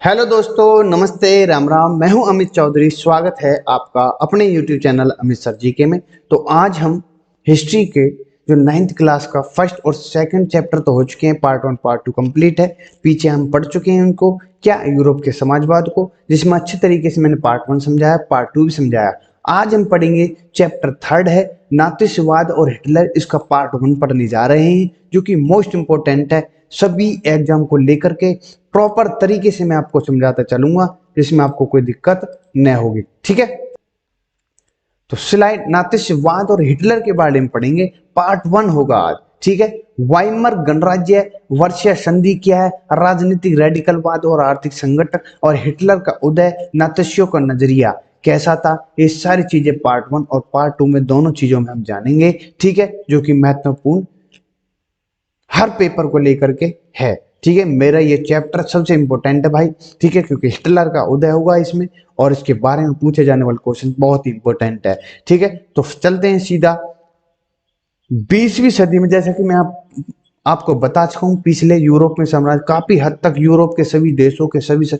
Hello दोस्तों, नमस्ते, राम राम। मैं हूं अमित चौधरी। स्वागत है आपका अपने यूट्यूब चैनल अमित सर जी के में। तो आज हम हिस्ट्री के जो 9th क्लास का फर्स्ट और सेकंड चैप्टर तो हो चुके हैं, पार्ट 1 पार्ट 2 कंप्लीट है। पीछे हम पढ़ चुके हैं उनको, क्या यूरोप के समाजवाद को, जिसमें अच्छे तरीके से मैंने पार्ट 1 समझाया, पार्ट 2 भी समझाया। आज हम पढ़ेंगे चैप्टर 3 है नाथिस्वाद और हिटलर। इसका पार्ट 1 पढ़ने जा रहे हैं, जो कि मोस्ट इंपॉर्टेंट है सभी एग्जाम को लेकर के। प्रॉपर तरीके से मैं आपको समझाता चलूंगा, जिसमें आपको कोई दिक्कत न होगी। ठीक है, तो स्लाइड नाथिस्वाद और हिटलर के बारे में पढ़ेंगे। पार्ट 1 होगा आज। ठीक है, वाइमर गणराज्य, वर्षीय संधि क्या है, राजनीतिक रेडिकलवाद और आर्थिक संगठन, और हिटलर का उदय, नाथियों का नजरिया कैसा था, ये सारी चीजें पार्ट 1 और पार्ट 2 में दोनों चीजों में हम जानेंगे। ठीक है, जो कि महत्वपूर्ण हर पेपर को लेकर के है। ठीक है, मेरा ये चैप्टर सबसे इंपॉर्टेंट है भाई। ठीक है, क्योंकि हिटलर का उदय होगा इसमें और इसके बारे में पूछे जाने वाले क्वेश्चन बहुत ही इंपॉर्टेंट है। ठीक है, तो चलते हैं सीधा 20वीं सदी में। जैसा कि मैं आपको बता चुका हूँ, पिछले यूरोप में साम्राज्य काफी हद तक यूरोप के सभी देशों के सभी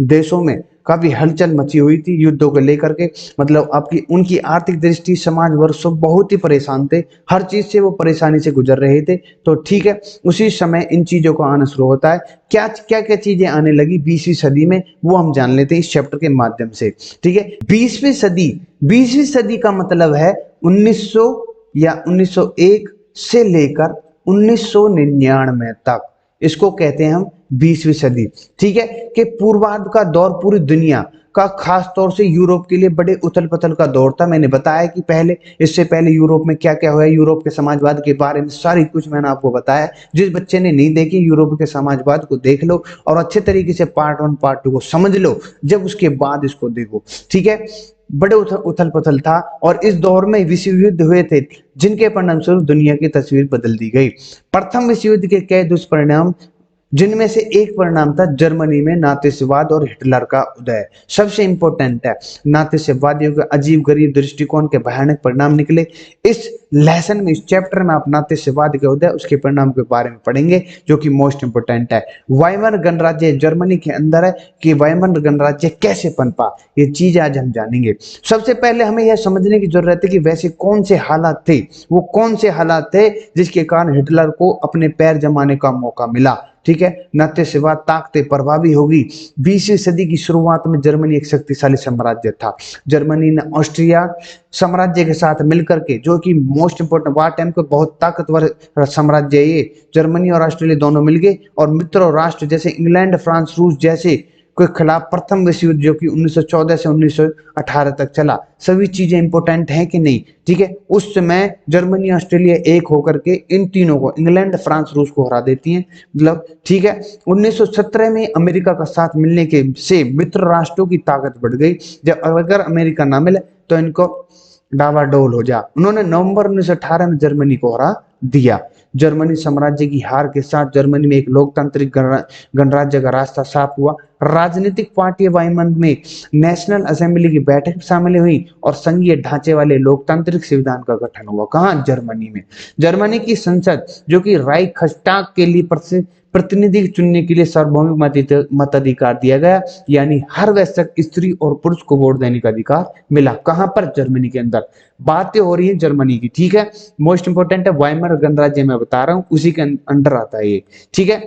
देशों में काफी हलचल मची हुई थी युद्धों को लेकर के। मतलब आपकी उनकी आर्थिक दृष्टि, समाज वर्षों बहुत ही परेशान थे, हर चीज से वो परेशानी से गुजर रहे थे। तो ठीक है, उसी समय इन चीजों को आना शुरू होता है। क्या क्या क्या चीजें आने लगी 20वीं सदी में, वो हम जान लेते हैं इस चैप्टर के माध्यम से। ठीक है, 20वीं सदी का मतलब है 1900 या 1901 से लेकर 1999 तक, इसको कहते हैं हम 20वीं सदी। ठीक है, कि पूर्वार्ध का दौर पूरी दुनिया का, खास तौर से यूरोप के लिए बड़े उथल पुथल का दौर था। मैंने बताया कि पहले, इससे पहले यूरोप में क्या क्या हुआ, यूरोप के समाजवाद के बारे में सारी कुछ मैंने आपको बताया। जिस बच्चे ने नहीं देखी, यूरोप के समाजवाद को देख लो और अच्छे तरीके से पार्ट 1 पार्ट 2 को समझ लो, जब उसके बाद इसको देखो। ठीक है, बड़े उथल पुथल था और इस दौर में विश्व युद्ध हुए थे, जिनके परिणामस्वरूप दुनिया की तस्वीर बदल दी गई। प्रथम विश्व युद्ध के कई दुष्परिणाम, जिनमें से एक परिणाम था जर्मनी में नाथिस्वाद और हिटलर का उदय। सबसे इंपॉर्टेंट है, नाथिस्वादियों के अजीब गरीब दृष्टिकोण के भयानक परिणाम निकले। इस लेसन में, इस चैप्टर में आप नाथिस्वाद के उदय, उसके परिणाम के बारे में पढ़ेंगे, जो कि मोस्ट इंपोर्टेंट है। वाइमर गणराज्य जर्मनी के अंदर है, कि वाइमर गणराज्य कैसे पनपा, ये चीज आज हम जानेंगे। सबसे पहले हमें यह समझने की जरूरत है कि वैसे कौन से हालात थे, वो कौन से हालात थे जिसके कारण हिटलर को अपने पैर जमाने का मौका मिला। ठीक है, नाथिस्वाद ताकतें प्रभावी होगी। 20वीं सदी की शुरुआत में जर्मनी एक शक्तिशाली साम्राज्य था। जर्मनी ने ऑस्ट्रिया साम्राज्य के साथ मिलकर के, जो कि मोस्ट इंपोर्टेंट वार टाइम को बहुत ताकतवर साम्राज्य है ये, जर्मनी और ऑस्ट्रेलिया दोनों मिल गए और मित्र राष्ट्र जैसे इंग्लैंड, फ्रांस, रूस जैसे के खिलाफ प्रथम विश्व युद्ध, जो कि 1914 से 1918 तक चला। सभी चीजें इंपॉर्टेंट हैं कि नहीं। ठीक है, उस समय जर्मनी, ऑस्ट्रेलिया एक होकर के इन तीनों को, इंग्लैंड, फ्रांस, रूस को हरा देती हैं। मतलब ठीक है, 1917 में अमेरिका का साथ मिलने के से मित्र राष्ट्रों की ताकत बढ़ गई। जब अगर अमेरिका ना मिले तो इनको डावाडोल हो जा। उन्होंने नवंबर 1918 में जर्मनी को हरा दिया। जर्मनी साम्राज्य की हार के साथ जर्मनी में एक लोकतांत्रिक गणराज्य का रास्ता साफ हुआ। राजनीतिक पार्टियां वाइमन में नेशनल असेंबली की बैठक शामिल हुई और संघीय ढांचे वाले लोकतांत्रिक संविधान का गठन हुआ। कहाँ? जर्मनी में। जर्मनी की संसद, जो कि राइखस्टाग के लिए प्रतिनिधि चुनने के लिए सार्वभौमिक मताधिकार दिया गया, यानी हर वयस्क स्त्री और पुरुष को वोट देने का अधिकार मिला। कहां पर? जर्मनी के अंदर। बातें हो रही है जर्मनी की। ठीक है, मोस्ट इंपोर्टेंट है, वाइमर गणराज्य में बता रहा हूं, उसी के अंडर आता है ये। ठीक है,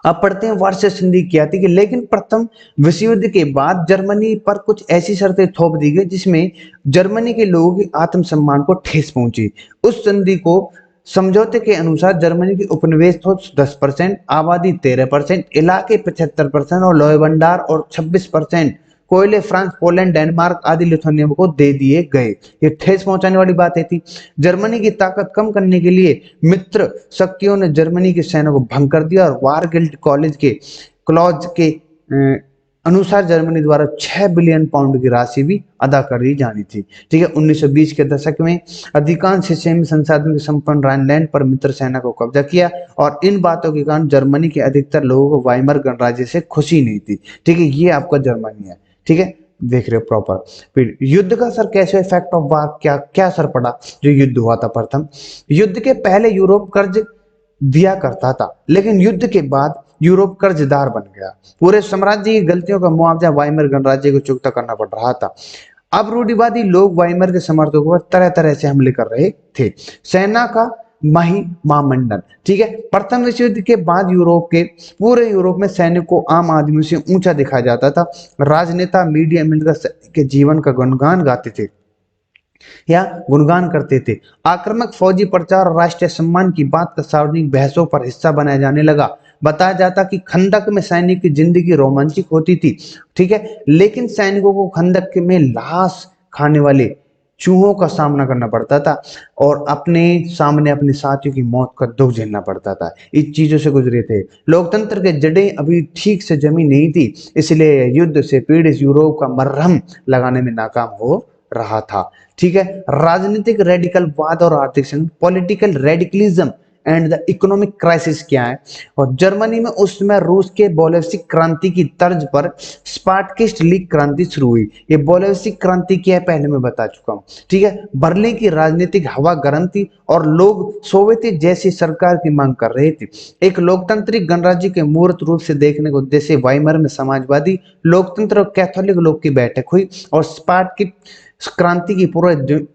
अब पढ़ते हैं वर्षीय संधि क्या थी। लेकिन प्रथम विश्व युद्ध के बाद जर्मनी पर कुछ ऐसी शर्तें थोप दी गई जिसमें जर्मनी के लोगों के आत्मसम्मान को ठेस पहुंची। उस संधि को समझौते के अनुसार जर्मनी की उपनिवेश तो 10%, आबादी 13%, इलाके 75% और लोहे भंडार और 26% कोयले फ्रांस, पोलैंड, डेनमार्क आदि लिथुआनिया को दे दिए गए। ये ठेस पहुंचाने वाली बातें थी। जर्मनी की ताकत कम करने के लिए मित्र शक्तियों ने जर्मनी की सेना को भंग कर दिया और वारगिल्ड कॉलेज के क्लॉज के अनुसार जर्मनी द्वारा 6 बिलियन पाउंड की राशि भी अदा कर दी जानी थी। ठीक है, 1920 के दशक में अधिकांश हिस्से में संसाधन के संपन्न राइनलैंड पर मित्र सेना को कब्जा किया और इन बातों के कारण जर्मनी के अधिकतर लोगों को वाइमर गणराज्य से खुशी नहीं थी। ठीक है, ये आपका जर्मनी है। ठीक है, देख रहे हो प्रॉपर। फिर युद्ध का असर कैसे, इफेक्ट ऑफ वार, क्या क्या असर पड़ा जो युद्ध हुआ था। प्रथम, युद्ध के पहले यूरोप कर्ज दिया करता था, लेकिन युद्ध के बाद यूरोप कर्जदार बन गया। पूरे साम्राज्य की गलतियों का मुआवजा वाइमर गणराज्य को चुकता करना पड़ रहा था। अब रूढ़िवादी लोग वाइमर के समर्थकों पर तरह तरह से हमले कर रहे थे। सेना का माही महामंडल, ठीक है, प्रथम विश्व युद्ध के बाद पूरे यूरोप में सैनिक को आम आदमी से ऊंचा दिखाया जाता था। राजनेता मीडिया मिलकर सैनिक के जीवन का गुणगान गाते थे या गुणगान करते थे। आक्रामक फौजी प्रचार और राष्ट्रीय सम्मान की बात का सार्वजनिक बहसों पर हिस्सा बनाया जाने लगा। बताया जाता कि खंदक में सैनिक की जिंदगी रोमांचक होती थी, ठीक है, लेकिन सैनिकों को खंदक में लाश खाने वाले चूहों का सामना करना पड़ता था और अपने सामने अपने साथियों की मौत का दुख झेलना पड़ता था। इस चीजों से गुजरे थे। लोकतंत्र के जड़ें अभी ठीक से जमी नहीं थी, इसलिए युद्ध से पीड़ित यूरोप का मरहम लगाने में नाकाम हो रहा था। ठीक है, राजनीतिक रेडिकलवाद और आर्थिक political radicalism and the economic crisis क्या है। और जर्मनी में उस समय रूस के बोलेविक क्रांति की तर्ज पर स्पार्टकिस्ट लीग क्रांति शुरू हुई। ये बोलेविक क्रांति क्या है पहले मैं बता चुका हूँ, ठीक है। बर्लिन की राजनीतिक हवा गर्म थी और लोग सोवियत जैसी सरकार की मांग कर रहे थे। एक लोकतांत्रिक गणराज्य के मूर्त रूप से देखने को उद्देश्य वाइमर में समाजवादी, लोकतंत्र और कैथोलिक लोग की बैठक हुई और स्पार्टकिस्ट क्रांति की पूरे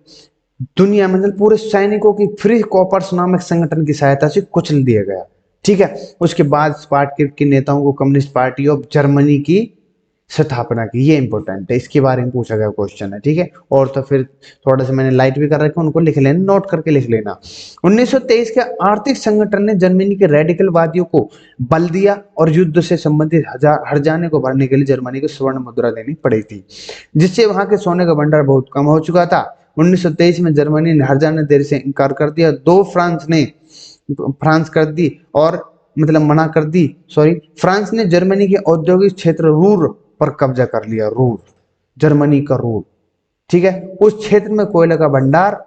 दुनिया में पूरे सैनिकों की फ्री कॉपर्स नामक संगठन की सहायता से कुचल दिया गया। ठीक है, उसके बाद स्पार्टकिस्ट के नेताओं को कम्युनिस्ट पार्टी ऑफ जर्मनी की स्थापना की। ये इंपॉर्टेंट है, इसके बारे में पूछा गया क्वेश्चन है, ठीक है। और तो फिर थोड़ा सा मैंने लाइट भी कर रखा है, उनको लिख लेना, नोट करके लिख लेना। 1923 के आर्थिक संगठन ने जर्मनी के रेडिकलवादियों को बल दिया और युद्ध से संबंधित हर्जाने को भरने के लिए जर्मनी को स्वर्ण मुद्रा देनी पड़ी थी, जिससे वहां के सोने का भंडार बहुत कम हो चुका था। 1923 में जर्मनी ने हर्जाने देने से इनकार कर दिया। फ्रांस कर दी और मतलब मना कर दी, सॉरी, फ्रांस ने जर्मनी के औद्योगिक क्षेत्र रूर पर कब्जा कर लिया। रूर, जर्मनी का रूर, ठीक है। उस क्षेत्र में कोयले का भंडार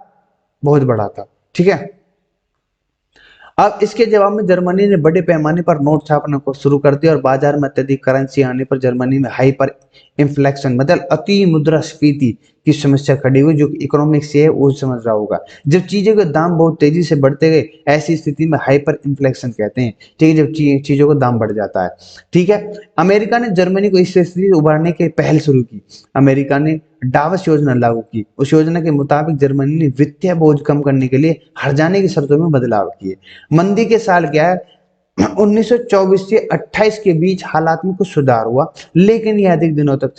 बहुत बड़ा था, ठीक है। अब इसके जवाब में जर्मनी ने बड़े पैमाने पर नोट छापना को शुरू कर दिया और बाजार में अत्यधिक करेंसी आने पर जर्मनी में हाइपर इन्फ्लेक्शन मतलब अति मुद्रास्फीति की समस्या खड़ी हुई। जो इकोनॉमिक्स से है वो समझ रहा होगा। जब चीजों के दाम बहुत तेजी से बढ़ते गए, ऐसी स्थिति में हाइपर इन्फ्लेक्शन कहते हैं, ठीक है, जब चीजों का दाम बढ़ जाता है, ठीक है। अमेरिका ने जर्मनी को इस स्थिति से उबारने की पहल शुरू की। अमेरिका ने डावस योजना लागू की। उस योजना के मुताबिक जर्मनी ने वित्तीय बोझ कम करने के लिए हर्जाने की शर्तों में बदलाव किए। मंदी के साल क्या है, 1924 से 28 के बीच हालात में कुछ सुधार हुआ, लेकिन यह अधिक दिनों तक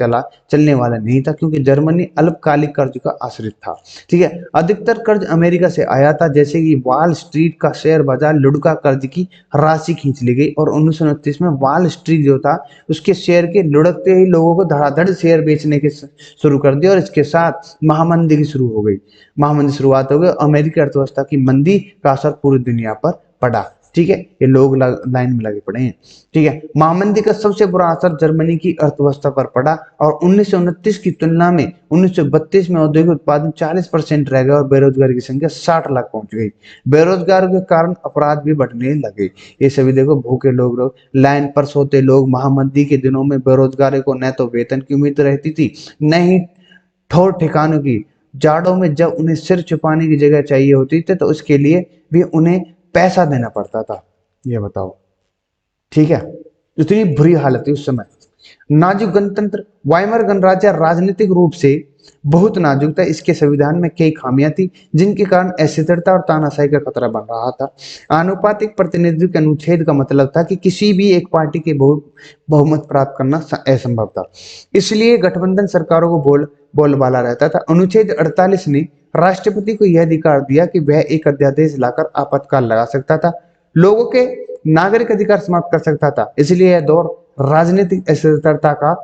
चलने वाला नहीं था, क्योंकि जर्मनी अल्पकालिक कर्ज का आश्रित था, ठीक है। अधिकतर कर्ज अमेरिका से आया था, जैसे कि वॉल स्ट्रीट का शेयर बाजार लुढ़का कर्ज की राशि खींच ली गई और 1929 में वॉल स्ट्रीट जो था उसके शेयर के लुढ़कते ही लोगों को धड़ाधड़ शेयर बेचने के शुरू कर दिया और इसके साथ महामंदी की शुरू हो गई। महामंदी शुरुआत हो गई। अमेरिकी अर्थव्यवस्था की मंदी का असर पूरी दुनिया पर पड़ा, ठीक है। ये लोग लाइन में लगे पड़े हैं, ठीक है। महामंदी का सबसे बुरा असर जर्मनी की अर्थव्यवस्था पर पड़ा और 1929 की तुलना में 1932 में औद्योगिक उत्पादन 40% रह गया और बेरोजगारी की संख्या 60 लाख पहुंच गई। बेरोजगार के कारण अपराध भी बढ़ने लगे। ये सभी देखो, भूखे लोग, लाइन पर सोते लोग। महामंदी के दिनों में बेरोजगारी को न तो वेतन की उम्मीद रहती थी, न ही ठौर ठिकानों की। जाड़ों में जब उन्हें सिर छुपाने की जगह चाहिए होती थी तो उसके लिए भी उन्हें पैसा देना पड़ता था। ये बताओ, ठीक है। इतनी बुरी हालत थी उस समय। नाजुक गणतंत्र, वाइमर गणराज्य राजनीतिक रूप से बहुत नाजुक था। इसके संविधान में कई खामियां थी जिनके कारण अस्थिरता और तानाशाही का खतरा बन रहा था। आनुपातिक प्रतिनिधित्व के अनुच्छेद का मतलब था कि किसी भी एक पार्टी के बहुमत प्राप्त करना असंभव था, इसलिए गठबंधन सरकारों को बोलबाला रहता था। अनुच्छेद 48 ने राष्ट्रपति को यह अधिकार दिया कि वह एक अध्यादेश लाकर आपातकाल लगा सकता था, लोगों के नागरिक अधिकार समाप्त कर सकता था। इसलिए यह दौर राजनीतिक अस्थिरता का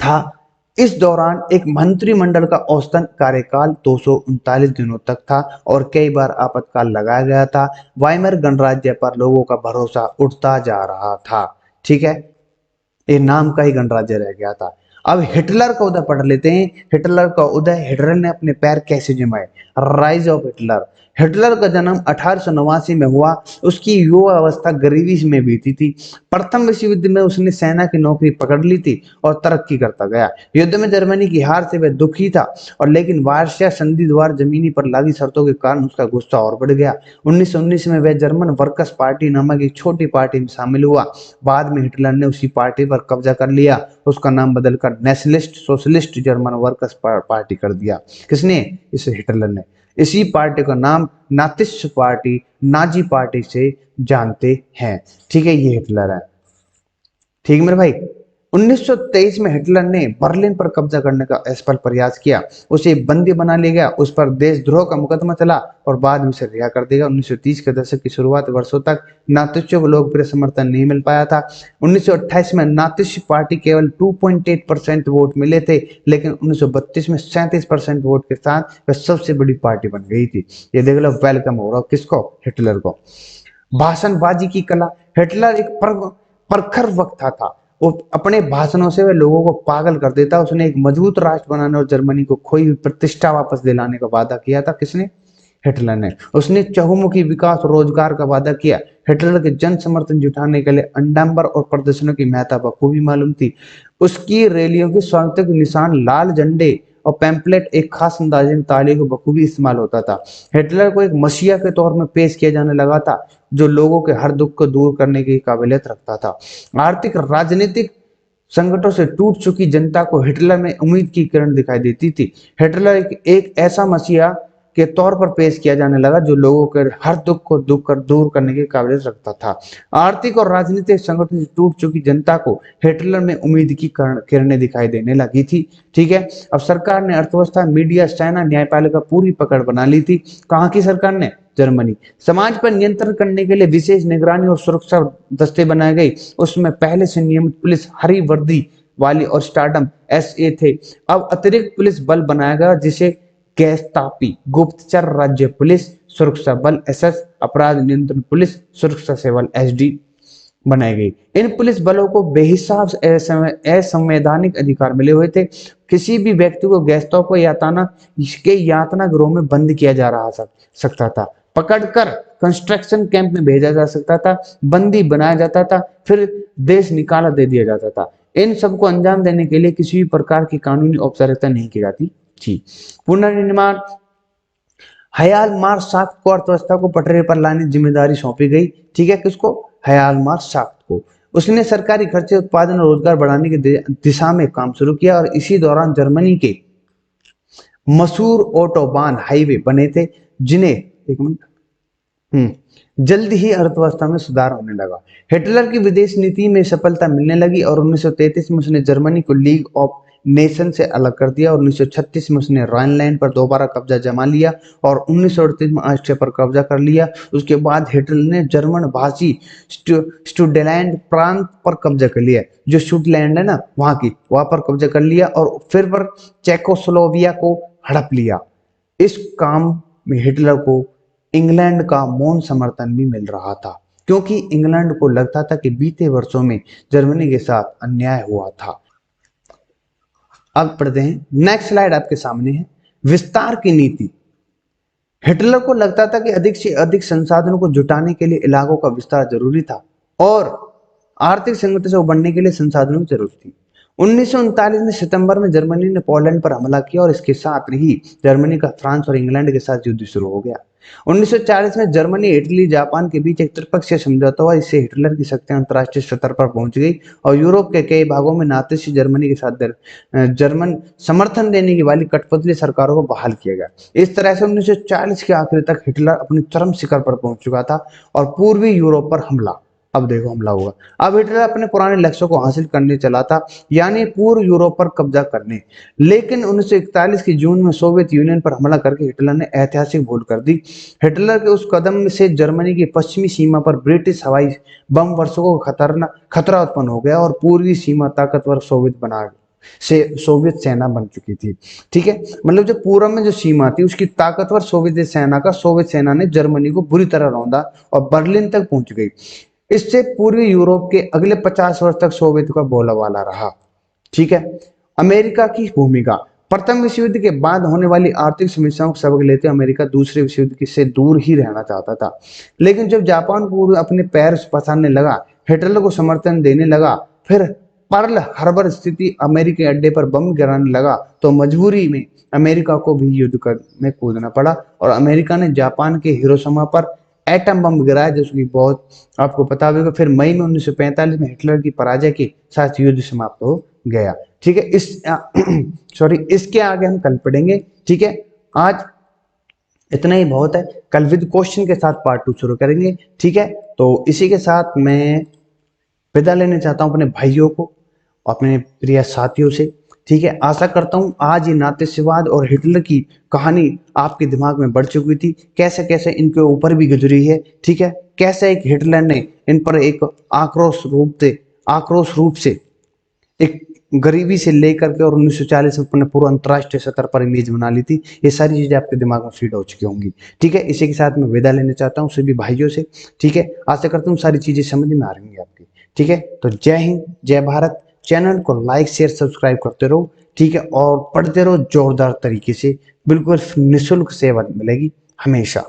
था। इस दौरान एक मंत्रिमंडल का औसतन कार्यकाल 239 दिनों तक था और कई बार आपातकाल लगाया गया था। वाइमर गणराज्य पर लोगों का भरोसा उठता जा रहा था, ठीक है। ये नाम का ही गणराज्य रह गया था। अब हिटलर का उदय पढ़ लेते हैं। हिटलर का उदय, हिटलर ने अपने पैर कैसे जमाए। Rise of Hitler. हिटलर का जन्म 1889 में हुआ। उसकी युवा अवस्था गरीबी में बीती थी। प्रथम विश्व युद्ध में उसने सेना की नौकरी पकड़ ली थी और तरक्की करता गया। युद्ध में जर्मनी की हार से वह दुखी था, और लेकिन वार्षा संधि द्वारा जमीनी पर लागी शर्तों के कारण उसका गुस्सा और बढ़ गया। 1919 में वह जर्मन वर्कर्स पार्टी नामक एक छोटी पार्टी में शामिल हुआ। बाद में हिटलर ने उसी पार्टी पर कब्जा कर लिया। उसका नाम बदलकर nationalist socialist German workers party कर दिया। किसने? इस हिटलर ने। इसी पार्टी का नाम नातिश पार्टी, नाजी पार्टी से जानते हैं। ठीक है, ये हिटलर है। ठीक है मेरे भाई। 1923 में हिटलर ने बर्लिन पर कब्जा करने का असफल प्रयास किया। उसे बंदी बना लिया गया, उस पर देशद्रोह का मुकदमा चला और बाद में उसे रिहा कर दिया गया। 1930 के दशक की शुरुआत वर्षों तक नातिशों को लोकप्रिय समर्थन नहीं मिल पाया था। 1928 में नातिश पार्टी केवल 2.8% वोट मिले थे, लेकिन 1932 में 37% वोट के साथ वह सबसे बड़ी पार्टी बन गई थी। ये देख लो, वेलकम हो रहा किसको? हिटलर को। भाषणबाजी की कला। हिटलर एक प्रखर वक्ता था। वो अपने भाषणों से वह लोगों को पागल कर देता। उसने एक मजबूत राष्ट्र बनाने और जर्मनी को खोई हुई प्रतिष्ठा वापस दिलाने का वादा किया था। किसने? हिटलर ने। उसने चहुमुखी विकास और रोजगार का वादा किया। हिटलर के जन समर्थन जुटाने के लिए अंडाम्बर और प्रदर्शनों की महत्ता बखूबी मालूम थी। उसकी रैलियों के स्वागत निशान लाल झंडे और पैम्पलेट एक खास अंदाजे में ताली को बखूबी इस्तेमाल होता था। हिटलर को एक मसीहा के तौर में पेश किया जाने लगा था, जो लोगों के हर दुख को दूर करने की काबिलियत रखता था। आर्थिक राजनीतिक संकटों से टूट चुकी जनता को हिटलर में उम्मीद की किरण दिखाई देती थी। हिटलर एक ऐसा मसीहा के तौर पर पेश किया जाने लगा जो लोगों के हर दुख को दूर करने की काबिलियत रखता था। आर्थिक और राजनीतिक संकटों से टूट चुकी जनता को हिटलर में उम्मीद की किरणें दिखाई देने लगी थी। ठीक है, अब सरकार ने अर्थव्यवस्था, मीडिया, सेना, न्यायपालिका पूरी पकड़ बना ली थी। कहाँ की सरकार ने? जर्मनी। समाज पर नियंत्रण करने के लिए विशेष निगरानी और सुरक्षा दस्ते बनाए गए। उसमें पहले से नियमित पुलिस, हरी वर्दी वाली और स्टार्डम एसए थे। अब अतिरिक्त पुलिस बल बनाया गया, जिसे गैस्तापी, गुप्तचर राज्य पुलिस, सुरक्षा बल एसएस, अपराध नियंत्रण पुलिस, सुरक्षा सेवा एसडी बनाई गई। इन पुलिस बलों को बेहिसाब असंवैधानिक अधिकार मिले हुए थे। किसी भी व्यक्ति को गैस्तापो यातना गृह में बंद किया जा रहा सकता था, पकड़कर कंस्ट्रक्शन कैंप में भेजा जा सकता था, बंदी बनाया जाता था, फिर देश निकाला दे दिया जाता था। इन सबको अंजाम देने के लिए किसी भी प्रकार की कानूनी औपचारिकता नहीं की जाती थी। पुनर्निर्माण। हयाल मार साख्त को अर्थव्यवस्था को पटरी पर लाने की जिम्मेदारी सौंपी गई। ठीक है, किसको? हयाल मार साख्त को। उसने सरकारी खर्चे, उत्पादन और रोजगार बढ़ाने की दिशा में काम शुरू किया, और इसी दौरान जर्मनी के मशहूर ऑटोबान हाईवे बने थे, जिन्हें एक मिनट जल्द ही अर्थव्यवस्था में सुधार होने लगा। हिटलर की विदेश नीति में सफलता मिलने लगी और 1933 में उसने जर्मनी को लीग ऑफ नेशन से अलग कर दिया, और 1936 में उसने राइनलैंड पर दोबारा कब्जा जमा लिया, और 1938 में ऑस्ट्रिया पर कब्जा कर लिया। उसके बाद हिटलर ने जर्मन भाषी स्टुडेलैंड प्रांत पर कब्जा कर लिया, जो स्विट्जरलैंड है ना, वहां पर कब्जा कर लिया, और फिर पर चेकोस्लोवाकिया को हड़प लिया। इस काम में हिटलर को इंग्लैंड का मौन समर्थन भी मिल रहा था, क्योंकि इंग्लैंड को लगता था कि बीते वर्षों में जर्मनी के साथ अन्याय हुआ था। अब पढ़ते हैं, नेक्स्ट स्लाइड आपके सामने है। विस्तार की नीति। हिटलर को लगता था कि अधिक से अधिक संसाधनों को जुटाने के लिए इलाकों का विस्तार जरूरी था, और आर्थिक संकट से उबरने के लिए संसाधनों की जरूरत थी। 1939 में सितंबर में जर्मनी ने पोलैंड पर हमला किया, और इसके साथ ही जर्मनी का फ्रांस और इंग्लैंड के साथ युद्ध शुरू हो गया। 1940 में जर्मनी, इटली, जापान के बीच एक त्रिपक्षीय समझौता हुआ। इससे हिटलर की शक्तियां अंतर्राष्ट्रीय स्तर पर पहुंच गई, और यूरोप के कई भागों में नातिशी जर्मनी के साथ जर्मन समर्थन देने की वाली कठपुतली सरकारों को बहाल किया गया। इस तरह से 1940 के आखिर तक हिटलर अपने चरम शिखर पर पहुंच चुका था, और पूर्वी यूरोप पर हमला। अब देखो हमला हुआ। अब हिटलर अपने पुराने लक्ष्यों को हासिल करने चला था, यानी पूर्व यूरोप पर कब्जा करने। लेकिन 1941 की जून में सोवियत यूनियन पर हमला करके हिटलर ने ऐतिहासिक भूल कर दी। हिटलर के उस कदम से जर्मनी की पश्चिमी सीमा पर ब्रिटिश हवाई बम वर्षों को खतरा उत्पन्न हो गया, और पूर्वी सीमा ताकतवर सोवियत सेना बन चुकी थी। ठीक है, मतलब जो पूर्व में जो सीमा थी, उसकी ताकतवर सोवियत सेना ने जर्मनी को बुरी तरह रौंदा और बर्लिन तक पहुंच गई। इससे पूर्वी यूरोप के अगले 50 वर्ष तक सोवियत का बोलबाला रहा। ठीक है, अमेरिका की भूमिका। प्रथम विश्व युद्ध के बाद होने वाली आर्थिक समस्याओं को सबक लेते हुए अमेरिका दूसरे विश्व युद्ध से दूर ही रहना चाहता था। लेकिन जब जापान पूर्व अपने पैर पसारने लगा, हिटलर को समर्थन देने लगा, फिर पर्ल हार्बर स्थिति अमेरिकी अड्डे पर बम गिराने लगा, तो मजबूरी में अमेरिका को भी युद्ध में कूदना पड़ा और अमेरिका ने जापान के हिरोशिमा पर एटम बम गिराया, जिसकी बहुत आपको पता होगा। फिर मई में 1945 में हिटलर की पराजय के साथ युद्ध समाप्त हो गया। ठीक है, इस सॉरी इसके आगे हम कल पढ़ेंगे। ठीक है, आज इतना ही बहुत है। कल विद क्वेश्चन के साथ पार्ट 2 शुरू करेंगे। ठीक है, तो इसी के साथ मैं विदा लेने चाहता हूं अपने भाइयों को, अपने प्रिय साथियों से। ठीक है, आशा करता हूं आज ये नातेवाद और हिटलर की कहानी आपके दिमाग में बढ़ चुकी थी, कैसे कैसे इनके ऊपर भी गुजरी है। ठीक है, कैसे एक हिटलर ने इन पर एक आक्रोश रूप से एक गरीबी से लेकर के और 1940 में अपने पूरा अंतर्राष्ट्रीय स्तर पर इमेज बना ली थी। ये सारी चीजें आपके दिमाग में फीड हो चुकी होंगी। ठीक है, इसी के साथ मैं विदा लेने चाहता हूँ सभी भाइयों से। ठीक है, आशा करता हूँ सारी चीजें समझ में आ रही होंगी आपकी। ठीक है, तो जय हिंद, जय भारत। चैनल को लाइक शेयर सब्सक्राइब करते रहो। ठीक है, और पढ़ते रहो जोरदार तरीके से, बिल्कुल निःशुल्क सेवा मिलेगी हमेशा।